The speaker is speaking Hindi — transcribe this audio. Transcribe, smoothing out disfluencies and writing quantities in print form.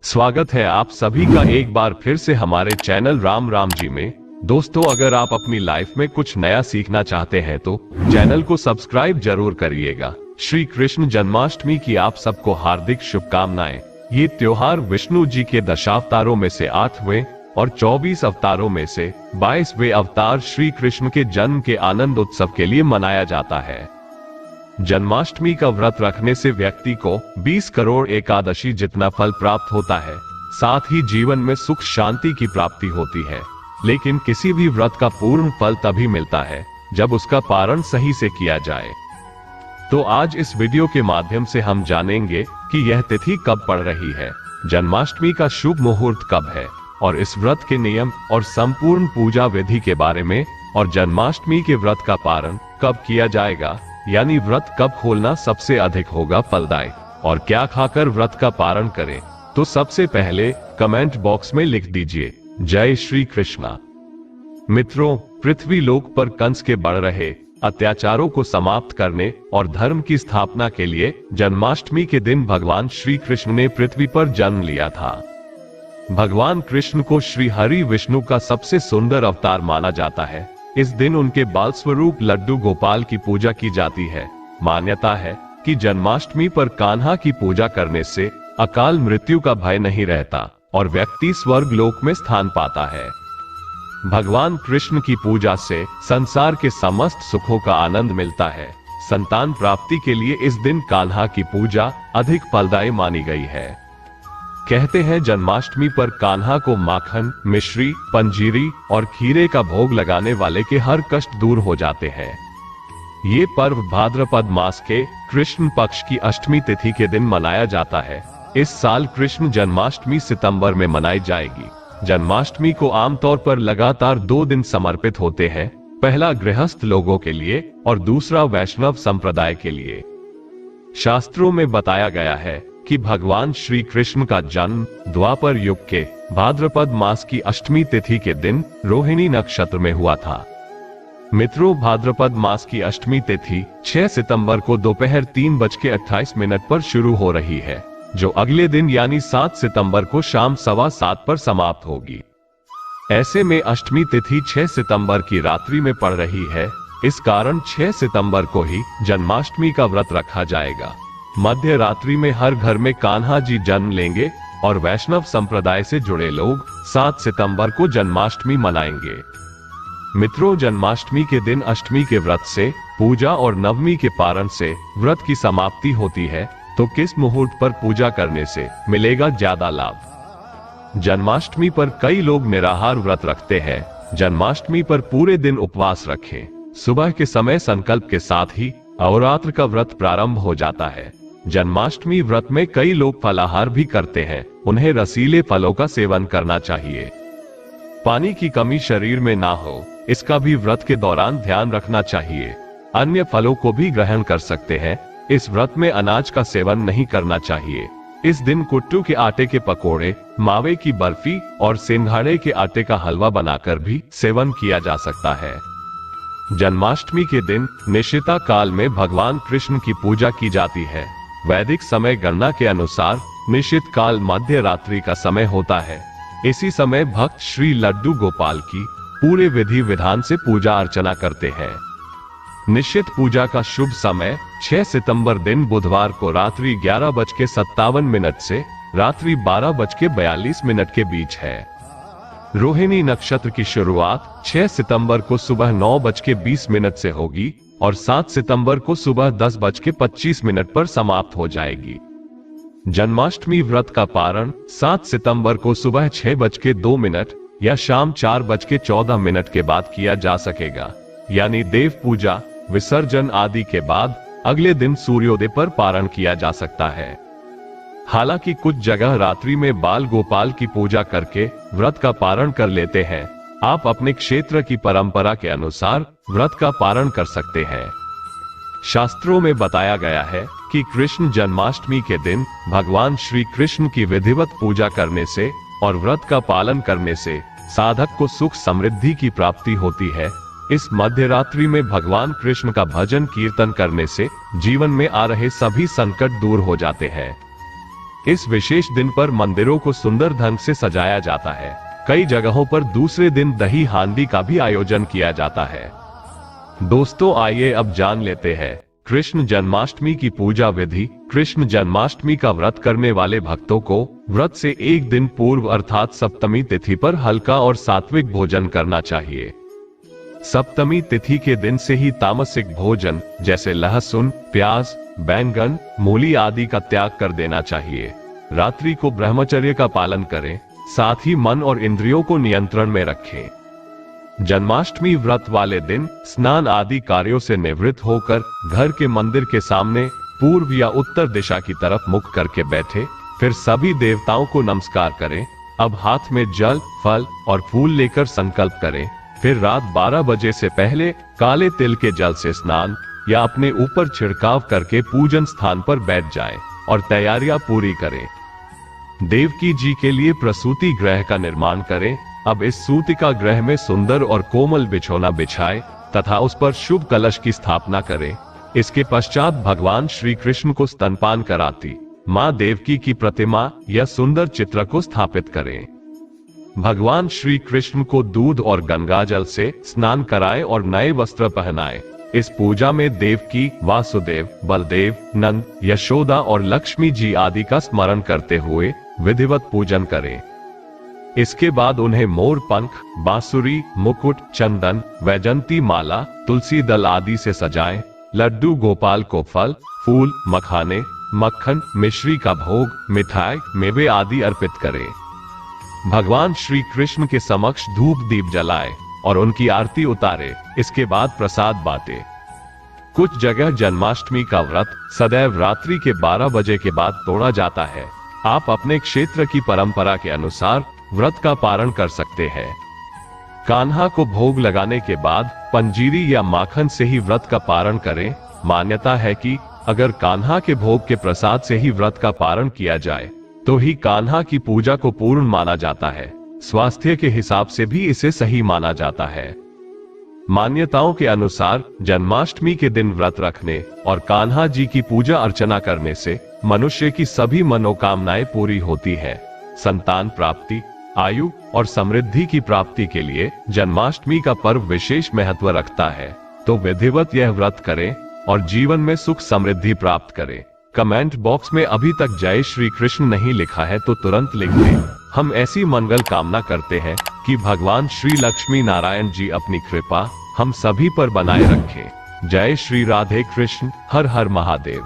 स्वागत है आप सभी का एक बार फिर से हमारे चैनल राम राम जी में। दोस्तों, अगर आप अपनी लाइफ में कुछ नया सीखना चाहते हैं तो चैनल को सब्सक्राइब जरूर करिएगा। श्री कृष्ण जन्माष्टमी की आप सबको हार्दिक शुभकामनाएं। ये त्योहार विष्णु जी के दशावतारों में से 8वें और 24 अवतारों में से 22वें अवतार श्री कृष्ण के जन्म के आनंद उत्सव के लिए मनाया जाता है। जन्माष्टमी का व्रत रखने से व्यक्ति को 20 करोड़ एकादशी जितना फल प्राप्त होता है। साथ ही जीवन में सुख शांति की प्राप्ति होती है। लेकिन किसी भी व्रत का पूर्ण फल तभी मिलता है जब उसका पारण सही से किया जाए। तो आज इस वीडियो के माध्यम से हम जानेंगे कि यह तिथि कब पड़ रही है, जन्माष्टमी का शुभ मुहूर्त कब है और इस व्रत के नियम और संपूर्ण पूजा विधि के बारे में, और जन्माष्टमी के व्रत का पारण कब किया जाएगा, यानी व्रत कब खोलना सबसे अधिक होगा फलदायी, और क्या खाकर व्रत का पारण करें। तो सबसे पहले कमेंट बॉक्स में लिख दीजिए जय श्री कृष्णा। मित्रों, पृथ्वी लोक पर कंस के बढ़ रहे अत्याचारों को समाप्त करने और धर्म की स्थापना के लिए जन्माष्टमी के दिन भगवान श्री कृष्ण ने पृथ्वी पर जन्म लिया था। भगवान कृष्ण को श्री हरि विष्णु का सबसे सुंदर अवतार माना जाता है। इस दिन उनके बाल स्वरूप लड्डू गोपाल की पूजा की जाती है। मान्यता है कि जन्माष्टमी पर कान्हा की पूजा करने से अकाल मृत्यु का भय नहीं रहता और व्यक्ति स्वर्ग लोक में स्थान पाता है। भगवान कृष्ण की पूजा से संसार के समस्त सुखों का आनंद मिलता है। संतान प्राप्ति के लिए इस दिन कान्हा की पूजा अधिक फलदायी मानी गई है। कहते हैं जन्माष्टमी पर कान्हा को माखन, मिश्री, पंजीरी और खीरे का भोग लगाने वाले के हर कष्ट दूर हो जाते हैं। ये पर्व भाद्रपद मास के कृष्ण पक्ष की अष्टमी तिथि के दिन मनाया जाता है। इस साल कृष्ण जन्माष्टमी सितंबर में मनाई जाएगी। जन्माष्टमी को आमतौर पर लगातार 2 दिन समर्पित होते हैं। पहला गृहस्थ लोगों के लिए और दूसरा वैष्णव संप्रदाय के लिए। शास्त्रों में बताया गया है कि भगवान श्री कृष्ण का जन्म द्वापर युग के भाद्रपद मास की अष्टमी तिथि के दिन रोहिणी नक्षत्र में हुआ था। मित्रों, भाद्रपद मास की अष्टमी तिथि 6 सितंबर को दोपहर 3:28 पर शुरू हो रही है, जो अगले दिन यानी 7 सितंबर को शाम 7:15 पर समाप्त होगी। ऐसे में अष्टमी तिथि 6 सितंबर की रात्रि में पड़ रही है। इस कारण 6 सितंबर को ही जन्माष्टमी का व्रत रखा जाएगा। मध्य रात्रि में हर घर में कान्हा जी जन्म लेंगे और वैष्णव संप्रदाय से जुड़े लोग 7 सितंबर को जन्माष्टमी मनाएंगे। मित्रों, जन्माष्टमी के दिन अष्टमी के व्रत से, पूजा और नवमी के पारण से व्रत की समाप्ति होती है। तो किस मुहूर्त पर पूजा करने से मिलेगा ज्यादा लाभ? जन्माष्टमी पर कई लोग निराहार व्रत रखते हैं। जन्माष्टमी पर पूरे दिन उपवास रखें। सुबह के समय संकल्प के साथ ही अहोरात्र का व्रत प्रारंभ हो जाता है। जन्माष्टमी व्रत में कई लोग फलाहार भी करते हैं। उन्हें रसीले फलों का सेवन करना चाहिए। पानी की कमी शरीर में ना हो, इसका भी व्रत के दौरान ध्यान रखना चाहिए। अन्य फलों को भी ग्रहण कर सकते हैं। इस व्रत में अनाज का सेवन नहीं करना चाहिए। इस दिन कुट्टू के आटे के पकोड़े, मावे की बर्फी और सिंघाड़े के आटे का हलवा बनाकर भी सेवन किया जा सकता है। जन्माष्टमी के दिन निशिता काल में भगवान कृष्ण की पूजा की जाती है। वैदिक समय गणना के अनुसार निशित काल मध्य रात्रि का समय होता है। इसी समय भक्त श्री लड्डू गोपाल की पूरे विधि विधान से पूजा अर्चना करते हैं। निश्चित पूजा का शुभ समय 6 सितंबर दिन बुधवार को रात्रि 11:57 से रात्रि 12:42 के बीच है। रोहिणी नक्षत्र की शुरुआत 6 सितंबर को सुबह 9:20 से होगी और 7 सितंबर को सुबह 10:25 पर समाप्त हो जाएगी। जन्माष्टमी व्रत का पारण 7 सितंबर को सुबह 6:02 या शाम 4:14 के बाद किया जा सकेगा, यानी देव पूजा, विसर्जन आदि के बाद अगले दिन सूर्योदय पर पारण किया जा सकता है। हालांकि कुछ जगह रात्रि में बाल गोपाल की पूजा करके व्रत का पारण कर लेते हैं। आप अपने क्षेत्र की परंपरा के अनुसार व्रत का पारण कर सकते हैं। शास्त्रों में बताया गया है कि कृष्ण जन्माष्टमी के दिन भगवान श्री कृष्ण की विधिवत पूजा करने से और व्रत का पालन करने से साधक को सुख समृद्धि की प्राप्ति होती है। इस मध्य रात्रि में भगवान कृष्ण का भजन कीर्तन करने से जीवन में आ रहे सभी संकट दूर हो जाते हैं। इस विशेष दिन पर मंदिरों को सुंदर ढंग से सजाया जाता है। कई जगहों पर दूसरे दिन दही हांडी का भी आयोजन किया जाता है। दोस्तों आइए अब जान लेते हैं कृष्ण जन्माष्टमी की पूजा विधि। कृष्ण जन्माष्टमी का व्रत करने वाले भक्तों को व्रत से एक दिन पूर्व अर्थात सप्तमी तिथि पर हल्का और सात्विक भोजन करना चाहिए। सप्तमी तिथि के दिन से ही तामसिक भोजन जैसे लहसुन, प्याज, बैंगन, मूली आदि का त्याग कर देना चाहिए। रात्रि को ब्रह्मचर्य का पालन करें, साथ ही मन और इंद्रियों को नियंत्रण में रखें। जन्माष्टमी व्रत वाले दिन स्नान आदि कार्यों से निवृत्त होकर घर के मंदिर के सामने पूर्व या उत्तर दिशा की तरफ मुख करके बैठे, फिर सभी देवताओं को नमस्कार करें। अब हाथ में जल, फल और फूल लेकर संकल्प करें। फिर रात 12 बजे से पहले काले तिल के जल से स्नान या अपने ऊपर छिड़काव करके पूजन स्थान पर बैठ जाएं और तैयारियां पूरी करें। देवकी जी के लिए प्रसूति गृह का निर्माण करें। अब इस सूतिका गृह में सुंदर और कोमल बिछौना बिछाएं तथा उस पर शुभ कलश की स्थापना करें। इसके पश्चात भगवान श्री कृष्ण को स्तनपान कराती माँ देवकी की प्रतिमा या सुंदर चित्र को स्थापित करें। भगवान श्री कृष्ण को दूध और गंगा जल से स्नान कराएं और नए वस्त्र पहनाएं। इस पूजा में देवकी, वासुदेव, बलदेव, नंद, यशोदा और लक्ष्मी जी आदि का स्मरण करते हुए विधिवत पूजन करें। इसके बाद उन्हें मोर पंख, बांसुरी, मुकुट, चंदन, वैजंती माला, तुलसी दल आदि से सजाएं। लड्डू गोपाल को फल, फूल, मखाने, मक्खन, मिश्री का भोग, मिठाई, मेवे आदि अर्पित करें। भगवान श्री कृष्ण के समक्ष धूप दीप जलाएं और उनकी आरती उतारे। इसके बाद प्रसाद बांटे। कुछ जगह जन्माष्टमी का व्रत सदैव रात्रि के 12 बजे के बाद तोड़ा जाता है। आप अपने क्षेत्र की परंपरा के अनुसार व्रत का पारण कर सकते हैं। कान्हा को भोग लगाने के बाद पंजीरी या माखन से ही व्रत का पारण करें। मान्यता है कि अगर कान्हा के भोग के प्रसाद से ही व्रत का पारण किया जाए तो ही कान्हा की पूजा को पूर्ण माना जाता है। स्वास्थ्य के हिसाब से भी इसे सही माना जाता है। मान्यताओं के अनुसार जन्माष्टमी के दिन व्रत रखने और कान्हा जी की पूजा अर्चना करने से मनुष्य की सभी मनोकामनाएं पूरी होती है। संतान प्राप्ति, आयु और समृद्धि की प्राप्ति के लिए जन्माष्टमी का पर्व विशेष महत्व रखता है। तो विधिवत यह व्रत करें और जीवन में सुख समृद्धि प्राप्त करें। कमेंट बॉक्स में अभी तक जय श्री कृष्ण नहीं लिखा है तो तुरंत लिख दें। हम ऐसी मंगल कामना करते हैं कि भगवान श्री लक्ष्मी नारायण जी अपनी कृपा हम सभी पर बनाए रखें। जय श्री राधे कृष्ण। हर हर महादेव।